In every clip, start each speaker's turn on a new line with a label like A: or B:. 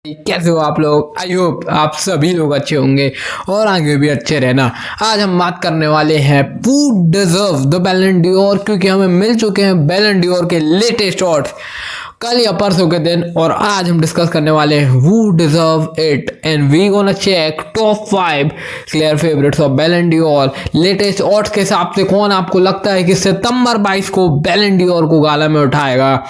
A: कैसे हो आप लोग। आई होप आप सभी लोग अच्छे होंगे और आगे भी अच्छे रहना। आज हम बात करने वाले हैं हू डिजर्व द बैलन डी'ओर, क्योंकि हमें मिल चुके हैं बैलन डी'ओर के लेटेस्ट ऑड्स कल या परसों के दिन, और आज हम डिस्कस करने वाले हैं who deserve it and we gonna check top 5 clear favourites of Ballon d'Or. Latest odds के हिसाब से कौन आपको लगता है कि सितंबर 22 को बैलन डी'ओर को गाला में उठाएगा।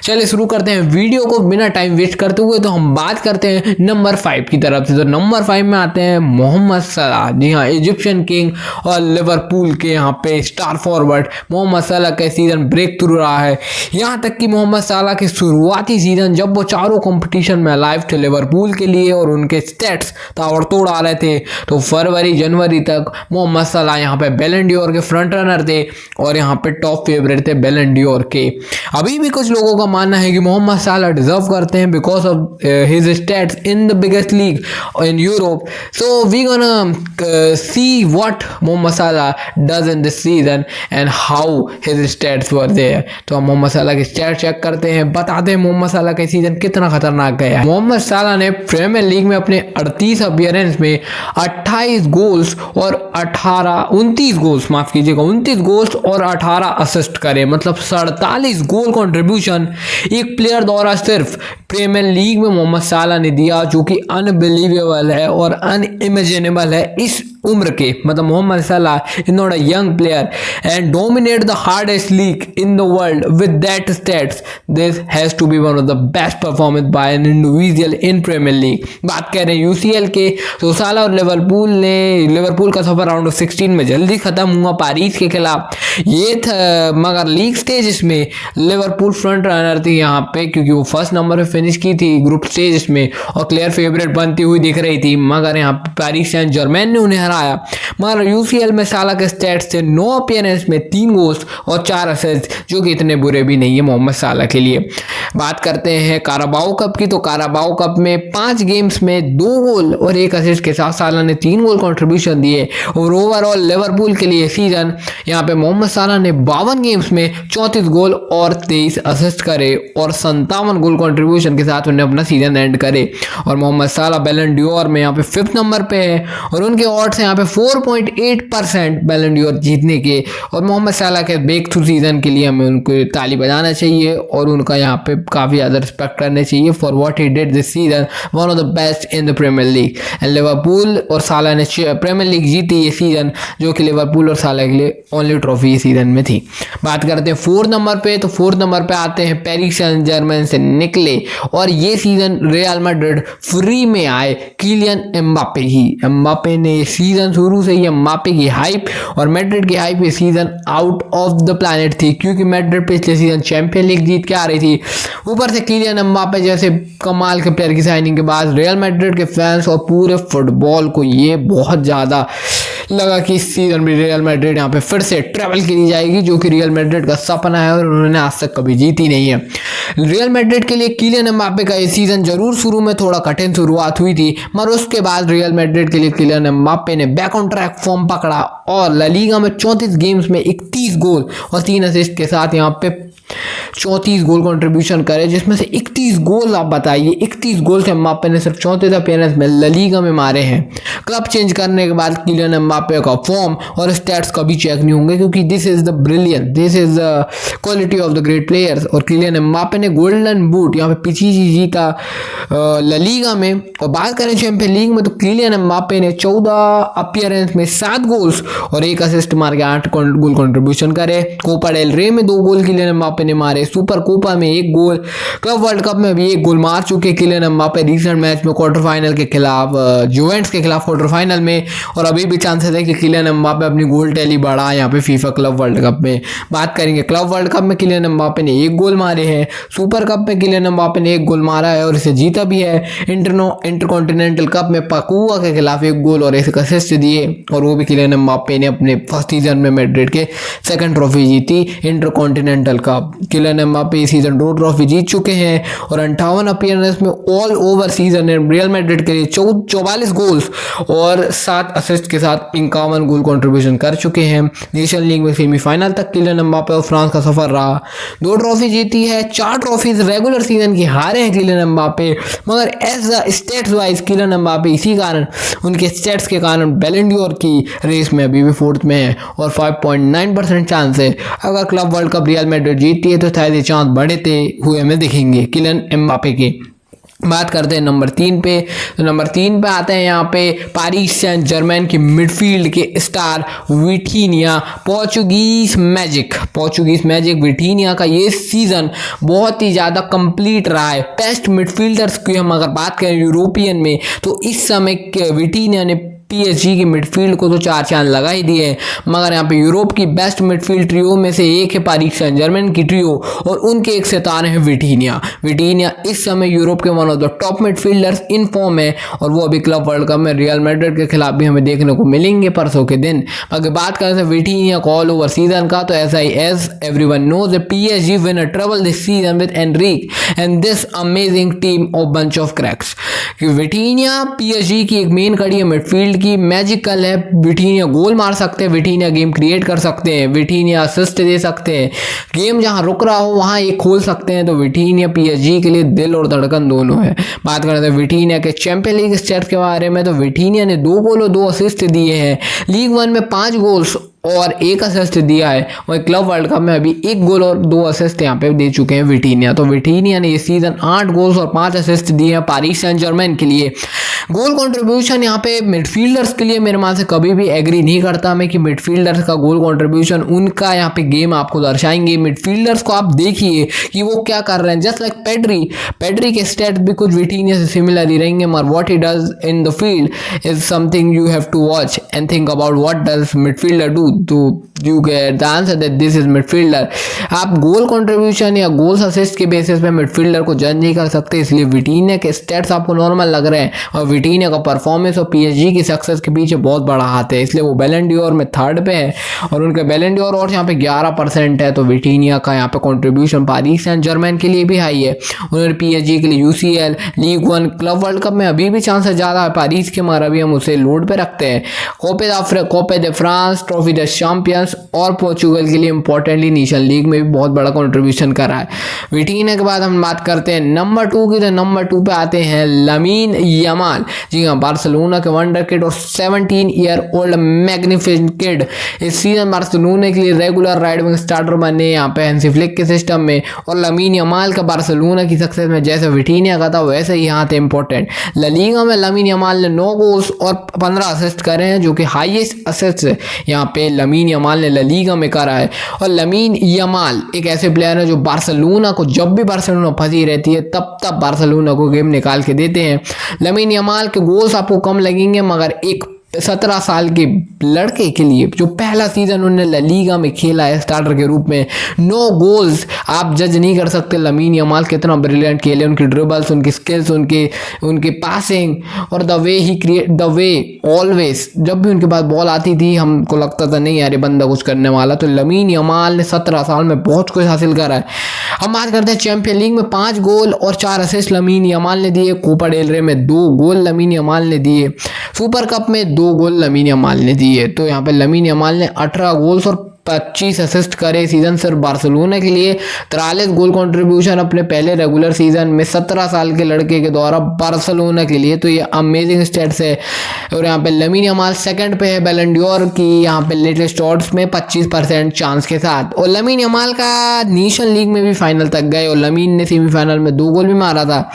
A: चलिए शुरू करते हैं वीडियो को बिना टाइम वेस्ट करते हुए। तो हम बात करते हैं नंबर 5 की तरफ से। तो नंबर 5 में आते हैं मोहम्मद सलाह। जी हाँ, इजिप्शियन किंग और लिवरपूल के यहाँ पे स्टार फॉरवर्ड मोहम्मद सलाह का सीजन ब्रेक थ्रू रहा है। यहाँ तक कि मोहम्मद सलाह के शुरुआती सीजन जब वो चारों कंपटीशन में लाइव थे लिवरपूल के लिए और उनके स्टैट्स ताबड़तोड़ आ रहे थे, तो फरवरी जनवरी तक मोहम्मद सलाह यहाँ पे बैलन डी'ओर के फ्रंट रनर थे और यहाँ पे टॉप फेवरेट थे बैलन डी'ओर के। अभी भी कुछ लोगों का मानना है कि मोहम्मद सलाह डिजर्व करते हैं because of his stats in the biggest league in Europe. So we gonna see what Mohamed Salah does in this season and how his stats were there. तो हम मोहम्मद सलाह के स्टैट चेक करते हैं, बताते हैं मोहम्मद सलाह का सीजन कितना खतरनाक गया है। मोहम्मद सलाह ने प्रीमियर लीग में अपने 38 अपीयरेंस में 28 गोल्स और 29 गोल्स, माफ कीजिएगा 29 गोल्स और 18 असिस्ट करे, मतलब 47 गोल कंट्रीब्यूशन एक प्लेयर द्वारा सिर्फ प्रीमियर लीग में मोहम्मद सलाह ने दिया, जो कि अनबिलीवेबल है और अनइमेजिनेबल है इस उम्र के। मतलब Mohamed Salah is not a young player and dominate the hardest league in the world with that stats. This has to be one of the best performance by an individual in Premier League. बात कर रहे हैं UCL के, तो सलाह और Liverpool का सफर round of 16 में जल्दी खत्म हुआ पेरिस के खिलाफ। ये था, मगर लीग स्टेज में लिवरपूल फ्रंट रनर थी यहाँ पे, क्योंकि वो फर्स्ट नंबर पे फिनिश की थी ग्रुप स्टेज में और क्लियर फेवरेट बनती हुई दिख रही थी, मगर यहाँ पे पेरिस सेंट जर्मैन ने उन्हें हराया। मगर यूसीएल में सलाह के स्टैट्स थे 9 अपीयरेंस में 3 गोल्स और 4 असिस्ट, जो कि इतने बुरे भी नहीं है मोहम्मद सलाह के लिए। बात करते हैं काराबाओ कप की, तो काराबाओ कप में 5 गेम्स में 2 गोल और 1 असिस्ट के साथ सलाह ने 3 गोल कंट्रीब्यूशन दिए। और ओवरऑल लिवरपूल के लिए सीजन यहाँ पे मोहम्मद सलाह ने 52 गेम्स में 34 गोल और 23 असिस्ट करे और 57 गोल कंट्रीब्यूशन के साथ उन्हें अपना सीजन एंड करे। और मोहम्मद सलाह बैलन डी'ओर में यहाँ पे 5th नंबर पे है और उनके ऑड्स यहाँ पे 4.8% बैलन डी'ओर जीतने के। और मोहम्मद सलाह के ब्रेक थ्रू सीजन के लिए हमें उनको ताली बजाना चाहिए और उनका यहाँ पे काफ़ी ज़्यादा रिस्पेक्ट करने चाहिए for what he did this season, one of the best in the Premier League. And Liverpool और सलाह ने प्रीमियर लीग जीती ये सीजन, जो कि लिवरपूल और सलाह के लिए ओनली ट्रॉफी इस सीजन में थी। बात करते हैं 4th नंबर पे, तो 4th नंबर पे आते हैं पेरिस सेंट जर्मैन से निकले और ये सीजन रियल मैड्रिड फ्री में आए किलियन एम्बापे ही। एम्बापे ने सीजन शुरू से ही एम्बापे की हाइप और मैड्रिड की हाइप ये season out of the planet थी, क्योंकि मैड्रिड पिछले सीजन चैंपियन लीग जीत के आ रही थी। ऊपर से किलियन एम्बापे जैसे कमाल के प्लेयर की साइनिंग के बाद रियल मैड्रिड के फैंस और पूरे फुटबॉल को ये बहुत ज़्यादा लगा कि इस सीजन में रियल मैड्रिड यहाँ पे फिर से ट्रैवल की जाएगी, जो कि रियल मैड्रिड का सपना है और उन्होंने आज तक कभी जीती नहीं है। रियल मैड्रिड के लिए किलियन एम्बापे का ये सीजन जरूर शुरू में थोड़ा कठिन शुरुआत हुई थी, मगर उसके बाद रियल मैड्रिड के लिए किलियन एम्बापे ने बैक ऑन ट्रैक फॉर्म पकड़ा और ला लीगा में 34 गेम्स में 31 गोल और 3 असिस्ट के साथ यहाँ पे 34 गोल कंट्रीब्यूशन करे, जिसमें से 31 गोल आप बताइए 31 गोल से एम्बापे ने सिर्फ 34 अपीयरेंस में ला लीगा में मारे हैं। क्लब चेंज करने के बाद किलियन एम्बापे का फॉर्म और स्टैट्स कभी चेक नहीं होंगे, क्योंकि this is the brilliant, this is the quality of the great players. और किलियन एम्बापे ने गोल्डन बूट यहाँ पे पीछे जीता ला लीगा में। और बात करें चैंपियन लीग में, तो किलियन एम्बापे ने 14 अपीयरेंस में 7 गोल्स और 1 असिस्ट मार के 8 गोल कंट्रीब्यूशन करे। कोपा डेल रे में 2 गोल किलियन एम्बापे ने मारे, सुपर कोपा में 1 गोल, क्लब वर्ल्ड कप में भी 1 गोल मार चुके किलियन एम्बापे रिसेंट मैच में क्वार्टर फाइनल के खिलाफ जुवेंट्स के खिलाफ क्वार्टर फाइनल में। और अभी भी चांसेस है कि किलियन एम्बापे अपनी गोल टैली बढ़ा यहाँ पे फीफा क्लब वर्ल्ड कप में। बात करेंगे क्लब वर्ल्ड कप में किलियन एम्बापे ने 1 गोल मारे हैं, सुपर कप में किलियन एम्बापे ने 1 गोल मारा है और इसे जीता भी है। इंटरकॉन्टिनेंटल कप में पाकुआ के खिलाफ 1 गोल और 1 असिस्ट दिए, और वो भी किलियन एम्बापे ने अपने फर्स्ट सीजन में मैड्रिड के 2nd ट्रॉफी जीती इंटरकॉन्टिनेंटल कप। अब किलियन एम्बापे इस सीजन 2 ट्रॉफी जीत चुके हैं और 58 अपीयरेंस में all over season real Madrid के लिए 44 गोल्स और 7 असिस्ट के साथ 51 गोल कंट्रीब्यूशन कर चुके हैं। नेशनल लीग में सेमीफाइनल तक किलियन एम्बापे और फ्रांस का सफर रहा, 2 ट्रॉफी जीती है, 4 ट्रॉफीज रेगुलर सीजन की हारे हैं किलियन एम्बापे, मगर as a stats wise Kylian Mbappe इसी कारण उनके स्टेट्स के कारण बैलन डोर की रेस में अभी भी 4th में है और 5.9% चांस है अगर club world cup real Madrid जीतती है तो शायद ये चांस बढ़ते हुए हमें दिखेंगे किलियन एम्बापे के। बात करते हैं नंबर 3 पे, तो नंबर 3 पे आते हैं यहाँ पे पारिस सेंट जर्मन के मिडफील्ड के स्टार विटीनिया। पोर्चुगीज मैजिक विटीनिया का ये सीज़न बहुत ही ज़्यादा कंप्लीट रहा है। बेस्ट मिडफील्डर्स की हम अगर बात करें यूरोपियन में तो इस समय विटीनिया ने PSG की मिडफील्ड को तो 4 चांद लगा ही दिए, मगर यहाँ पे यूरोप की बेस्ट मिडफील्ड ट्रियो में से एक है पारिस सेंट जर्मन की ट्रियो और उनके एक सितारे हैं विटीनिया इस समय यूरोप के one of the top midfielders in form है और वो अभी क्लब वर्ल्ड कप में रियल मैड्रिड के खिलाफ भी हमें देखने को मिलेंगे परसों के दिन। अगर बात करें विटीनिया को ऑल ओवर सीजन का तो ऐसा ही as everyone knows PSG win a treble this season with Enrique and this amazing team of bunch of cracks. Vitinha PSG की एक मेन कड़ी है मिडफील्ड की, मैजिकल है, विटीनिया गोल मार सकते हैं, विटीनिया गेम क्रिएट कर सकते हैं, विटीनिया असिस्ट दे सकते हैं, गेम जहां रुक रहा हो वहां ये खोल सकते हैं। तो विटीनिया PSG के लिए दिल और धड़कन दोनों है। बात करते हैं विटीनिया के चैंपियन लीग स्टेट्स के बारे में तो विटीनिया ने 2 गोल और 2 असिस्ट दिए हैं, लीग 1 में 5 गोल्स और 1 असिस्ट दिया है, वही क्लब वर्ल्ड कप में अभी 1 गोल और 2 असिस्ट यहाँ पे दे चुके हैं विटीनिया। तो विटीनिया ने ये सीजन 8 गोल्स और 5 असिस्ट दिए हैं पारिस सेंट जर्मन के लिए। गोल कंट्रीब्यूशन यहाँ पे मिडफील्डर्स के लिए मेरे मान से कभी भी एग्री नहीं करता मैं कि मिडफील्डर्स का गोल कंट्रीब्यूशन उनका यहाँ पे गेम आपको दर्शाएंगे। मिडफील्डर्स को आप देखिए कि वो क्या कर रहे हैं, जस्ट लाइक पेड्री के स्टेट भी कुछ विटीनिया से सिमिलर ही रहेंगे, मगर what he does in the field is something you have to watch and think about what does midfielder do तो you get the answer that this is midfielder. आप goal contribution या goals assist के basis पे midfielder को जज नहीं कर सकते, इसलिए विटीनिया के स्टेट्स आपको नॉर्मल लग रहे हैं और विटीनिया का परफॉर्मेंस और PSG की सक्सेस के पीछे बहुत बड़ा हाथ है, इसलिए वो बैलन डोर में 3rd पे है और उनके बैलन डोर और यहाँ पे 11% है। तो विटीनिया का यहाँ पे कंट्रीब्यूशन पारिस सेंट जर्मन के लिए भी हाई है। उन्होंने PSG के लिए UCL, league 1, club world cup में अभी भी चांसेस ज़्यादा है पारिस के, मगर अभी हम उसे लोड पे रखते हैं। Coupe de France, Trophée des Champions और पोर्चुगल के लिए इंपॉर्टेंटली नेशनल लीग में भी बहुत बड़ा कंट्रीब्यूशन कर रहा है। विटीनिया के बाद हम बात करते हैं नंबर 2 की, तो नंबर 2 पे आते हैं लामीन यमाल। जी हाँ, बार्सिलोना के वंडर किड और 17 ईयर ओल्ड मैग्निफिसेंट किड इस सीजन बार्सिलोना के लिए रेगुलर राइट विंग स्टार्टर बने यहाँ पे हैंसी फ्लिक के सिस्टम में। और लामीन यमाल का बार्सिलोना की सक्सेस में जैसे विटीनिया का था वैसे ही यहाँ थे इंपॉर्टेंट। ला लीगा में लामीन यमाल ने 9 गोल्स और 15 असिस्ट करे हैं, जो कि हाईएस्ट असिस्ट यहाँ पे लामीन यमाल ने ला लीगा में करा है। और लामीन यमाल एक ऐसे प्लेयर है जो बार्सिलोना को जब भी बार्सिलोना फंसी रहती है तब बार्सिलोना को गेम निकाल के देते हैं। लामीन यमाल के गोल्स आपको कम लगेंगे, मगर एक 17 साल के लड़के के लिए जो पहला सीजन उन्होंने ला लीगा में खेला है स्टार्टर के रूप में, 9 गोल्स, आप जज नहीं कर सकते लामीन यमाल कितना ब्रिलियंट खेले। उनकी ड्रिबल्स, उनकी स्किल्स, उनके पासिंग और the way he create the way always जब भी उनके पास बॉल आती थी हमको लगता था नहीं यार ये बंदा कुछ करने वाला। तो लामीन यमाल ने 17 साल में बहुत कुछ हासिल करा है। हम बात करते हैं चैंपियन लीग में 5 गोल और 4 असिस्ट लामीन यमाल ने दिए, कोपा डेल रे में 2 गोल लामीन यमाल ने दिए, सुपर कप में 2 गोल लामीन यमाल ने दिए। तो यहाँ पे लामीन यमाल ने 18 गोल्स और 25 असिस्ट करे सीजन सिर्फ बार्सिलोना के लिए। 43 गोल कंट्रीब्यूशन अपने पहले रेगुलर सीजन में 17 साल के लड़के के द्वारा बार्सिलोना के लिए, तो ये अमेजिंग स्टेट्स है। और यहाँ पे लामीन यमाल सेकंड पे है बैलन डोर की यहाँ पे लेटेस्ट ऑड्स में 25% चांस के साथ। और लामीन यमाल का नेशनल लीग में भी फाइनल तक गए और लामीन ने सेमीफाइनल में 2 गोल भी मारा था।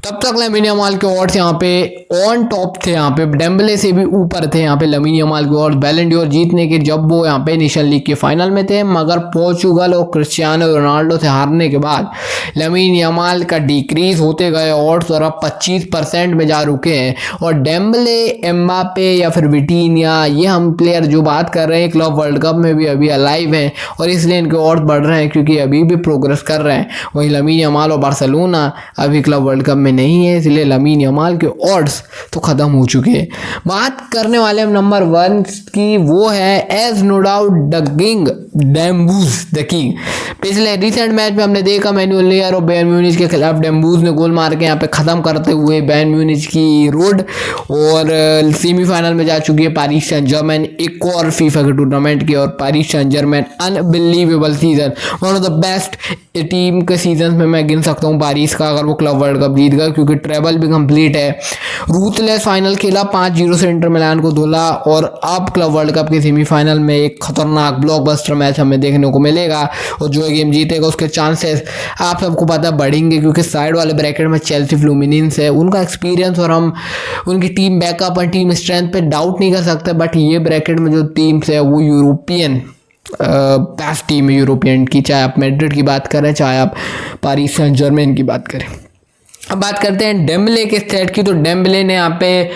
A: तब तक लामीन यमाल के ऑड्स यहाँ पे ऑन टॉप थे, यहाँ पे डेम्बले से भी ऊपर थे यहाँ पे लामीन यमाल के ऑड्स बैलन डोर जीतने के, जब वो यहाँ पे नेशनल लीग के फाइनल में थे। मगर पोर्चुगल और क्रिस्टियानो रोनाल्डो से हारने के बाद लामीन यमाल का डिक्रीज होते गए ऑड्स और अब 25% में जा रुके हैं। और डेम्बले, एम्बापे या फिर विटीनिया, ये हम प्लेयर जो बात कर रहे हैं क्लब वर्ल्ड कप में भी अभी अलाइव हैं और इसलिए इनके ऑड्स बढ़ रहे हैं क्योंकि अभी भी प्रोग्रेस कर रहे हैं। वहीं लामीन यमाल और बार्सिलोना अभी क्लब वर्ल्ड कप में में नहीं है, इसलिए लमीन यमाल के ऑड्स तो ख़त्म हो चुके हैं। बात करने वाले हम नंबर 1 की, वो है as no doubt the king Dembouz the king. पिछले रिसेंट मैच में हमने देखा मैनुअल नोयर और बायर्न म्यूनिच के खिलाफ डेम्बूज ने गोल मार के यहाँ पे ख़त्म करते हुए बायर्न म्यूनिच की रोड, और सेमीफाइनल में जा चुकी है पारिस सेंट जर्मन एक और फीफा के टूर्नामेंट की। और Paris Saint Germain unbelievable season, one of the best team के सीजन में मैं गिन सकता हूँ पारिस का, अगर वो क्लब वर्ल्ड कप जीत गया, क्योंकि ट्रेबल भी कंप्लीट है। रूथलेस फाइनल खेला, 5-0 से इंटर मिलान को धुला, और अब क्लब वर्ल्ड कप के सेमीफाइनल में एक खतरनाक ब्लॉकबस्टर मैच हमें देखने को मिलेगा, और जो गेम जीतेगा उसके चांसेस आप सबको पता बढ़ेंगे, क्योंकि साइड वाले ब्रैकेट में चेल्सी फ्लूमिनेंस है। उनका एक्सपीरियंस और हम उनकी टीम बैकअप और टीम स्ट्रेंथ पे डाउट नहीं कर सकते, बट ये ब्रैकेट में जो टीम्स है वो यूरोपियन बेस्ट टीम है यूरोपियन की, चाहे आप मैड्रिड की बात करें, चाहे आप पारिस सेंट जर्मन की बात करें। अब बात करते हैं डेम्बले के स्टेट की, तो डेम्बले ने यहाँ पे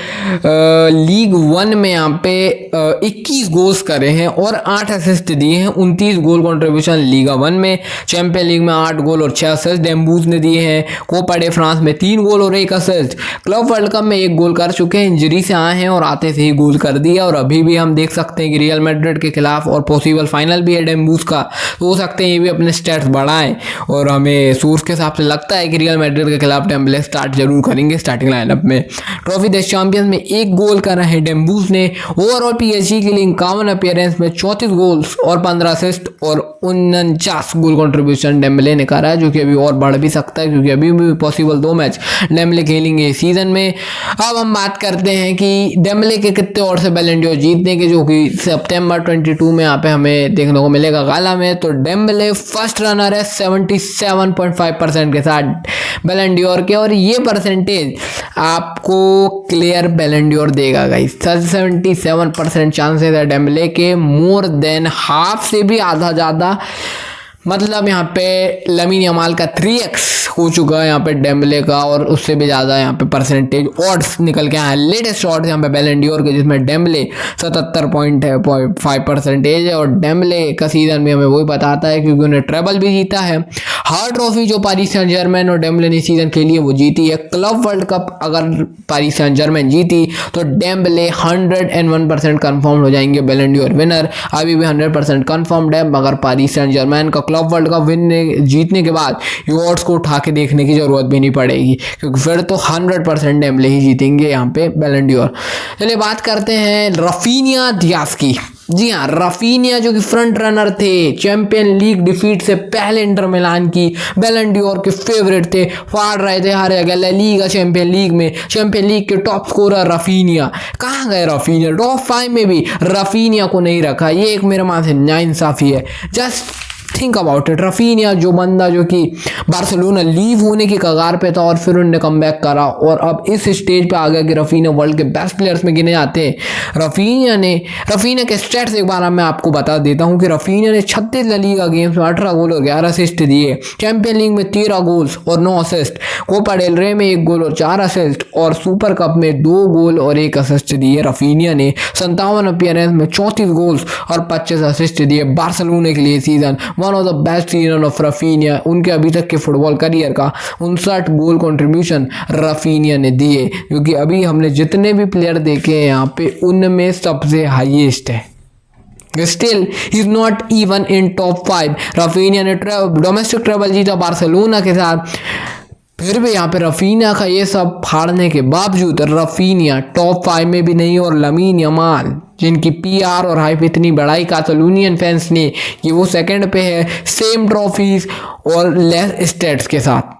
A: लीग 1 में यहाँ पे 21 गोल्स करे हैं और 8 असिस्ट दिए हैं, 29 गोल कंट्रीब्यूशन लीगा 1 में। चैंपियन लीग में 8 गोल और 6 असिस्ट डेम्बूज ने दिए हैं। कोपा डे फ्रांस में 3 गोल और 1 असिस्ट। क्लब वर्ल्ड कप में 1 गोल कर चुके हैं, इंजरी से आए हैं और आते से ही गोल कर दिया, और अभी भी हम देख सकते हैं कि रियल मैड्रिड के खिलाफ और पॉसिबल फाइनल भी है डेम्बूज का, तो हो सकते हैं ये भी अपने स्टैट्स बढ़ाएं, और हमें सोर्स के हिसाब से लगता है कि रियल मैड्रिड के खिलाफ डेम्बले स्टार्ट जरूर करेंगे स्टार्टिंग लाइनअप में। ट्रॉफी द चैंपियंस में 1 गोल कर रहे हैं डेम्बूज ने। ओवरऑल पीएसजी के लिए 51 अपीयरेंस में 34 गोल्स और 15 असिस्ट और 49 गोल कंट्रीब्यूशन डेम्बले ने करा है, जो कि अभी और बढ़ भी सकता है, क्योंकि अभी भी पॉसिबल 2 मैच डेम्बले खेलेंगे इस सीजन में। अब हम बात करते हैं कि डेम्बले के कितने और से बैलन डोर जीतने के, जो कि सितंबर 22 में यहाँ पे हमें देखने को मिलेगा गाला में। तो डेम्बले फर्स्ट रनर है 77.5% के साथ बैलन डोर के, और ये परसेंटेज आपको क्लियर बैलन डोर देगा गाइस। 77% चांसेस है डेम्बले के, मोर देन हाफ से भी आधा ज़्यादा, मतलब यहाँ पे लमीन यमाल का 3x हो चुका है यहाँ पे डेम्बले का, और उससे भी ज़्यादा यहाँ पे परसेंटेज ऑड्स निकल के आए। लेटेस्ट ऑड्स यहाँ पे बैलन डोर के, जिसमें डेम्बले 77.5% है, और डेम्बले का सीज़न भी हमें वही बताता है, क्योंकि उन्हें ट्रेबल भी जीता है। हर ट्रॉफी जो पारिस सेंट जर्मन और डेम्बले ने सीजन खेली है वो जीती है। क्लब वर्ल्ड कप अगर पारिस सेंट जर्मन जीती तो डेम्बले 101% कन्फर्म हो जाएंगे बैलन डोर विनर। अभी भी 100% कन्फर्म्ड है, मगर पारिस सेंट जर्मन का क्लब वर्ल्ड कप जीतने के बाद ये ऑड्स को उठा के देखने की जरूरत भी नहीं पड़ेगी, क्योंकि फिर तो 100% डेम्बले ही जीतेंगे यहाँ पे बैलन डोर। चलिए बात करते हैं रफीनिया दियाज की। जी हाँ, रफीनिया जो कि फ्रंट रनर थे, चैंपियन लीग डिफीट से पहले इंटर मिलान की बैलन डोर के फेवरेट थे, फाड़ रहे थे हर जगह, ला लीगा चैंपियन लीग में, चैंपियन लीग के टॉप स्कोरर रफीनिया। कहाँ गए रफीनिया? टॉप 5 में भी रफीनिया को नहीं रखा, ये एक मेरे मान से नाइंसाफी है। Just think about it. Raphinha जो बंदा जो कि बार्सिलोना लीव होने की कगार पे था और फिर उन्होंने कमबैक करा, और अब इस स्टेज पे आ गया कि रफीनिया वर्ल्ड के बेस्ट प्लेयर्स में गिने जाते हैं। रफीनिया के स्टैट्स एक बार मैं आपको बता देता हूं कि रफीनिया ने 36 ला लीगा गेम्स में 18 गोल और 11 असिस्ट दिए, चैंपियन लीग में 13 गोल्स और 9 असिस्ट, कोपा डेल रे में 1 गोल और 4 असिस्ट, और सुपर कप में 2 गोल और 1 असिस्ट दिए। रफीनिया ने 57 अपीयरेंस में 34 गोल्स और 25 असिस्ट दिए बार्सिलोना के लिए। Season one of the best season of Raphinha, उनके अभी तक के फुटबॉल करियर का 59 गोल कंट्रीब्यूशन रफीनिया ने दिए, क्योंकि अभी हमने जितने भी प्लेयर देखे हैं यहाँ पे उनमें सबसे हाईएस्ट है। Still he is not even in top 5। Raphinha ने डोमेस्टिक ट्रेबल जीता बार्सिलोना के साथ, फिर भी यहाँ पे रफीनिया का ये सब फाड़ने के बावजूद रफीनिया टॉप 5 में भी नहीं। और लमीन यमाल जिनकी पीआर और हाइप इतनी बढ़ाई कातालूनियन फैंस ने कि वो सेकंड पे है, सेम ट्रॉफीज और लेस स्टेट्स के साथ।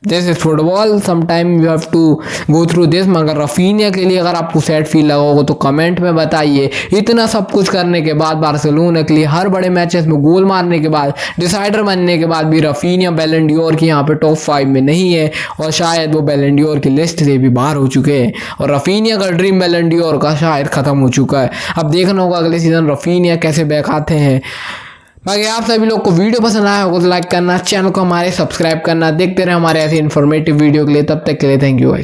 A: This is football, sometime you have to go through this. मगर रफीनिया के लिए अगर आपको सैड फील लगा होगा तो कमेंट में बताइए। इतना सब कुछ करने के बाद, बार्सिलोना के लिए हर बड़े मैचेस में गोल मारने के बाद, डिसाइडर बनने के बाद भी रफीनिया बैलन डोर की यहाँ पे टॉप 5 में नहीं है, और शायद वो बैलन डोर की लिस्ट से भी बाहर हो चुके हैं, और रफीनिया का ड्रीम बैलन डोर का शायद ख़त्म हो चुका है। अब देखना होगा अगले सीजन रफीनिया कैसे बैक आते हैं। बाकी आप सभी लोग को वीडियो पसंद आया होगा तो लाइक करना, चैनल को हमारे सब्सक्राइब करना। देखते रहे हमारे ऐसे इन्फॉर्मेटिव वीडियो के लिए। तब तक के लिए थैंक यू गाइस।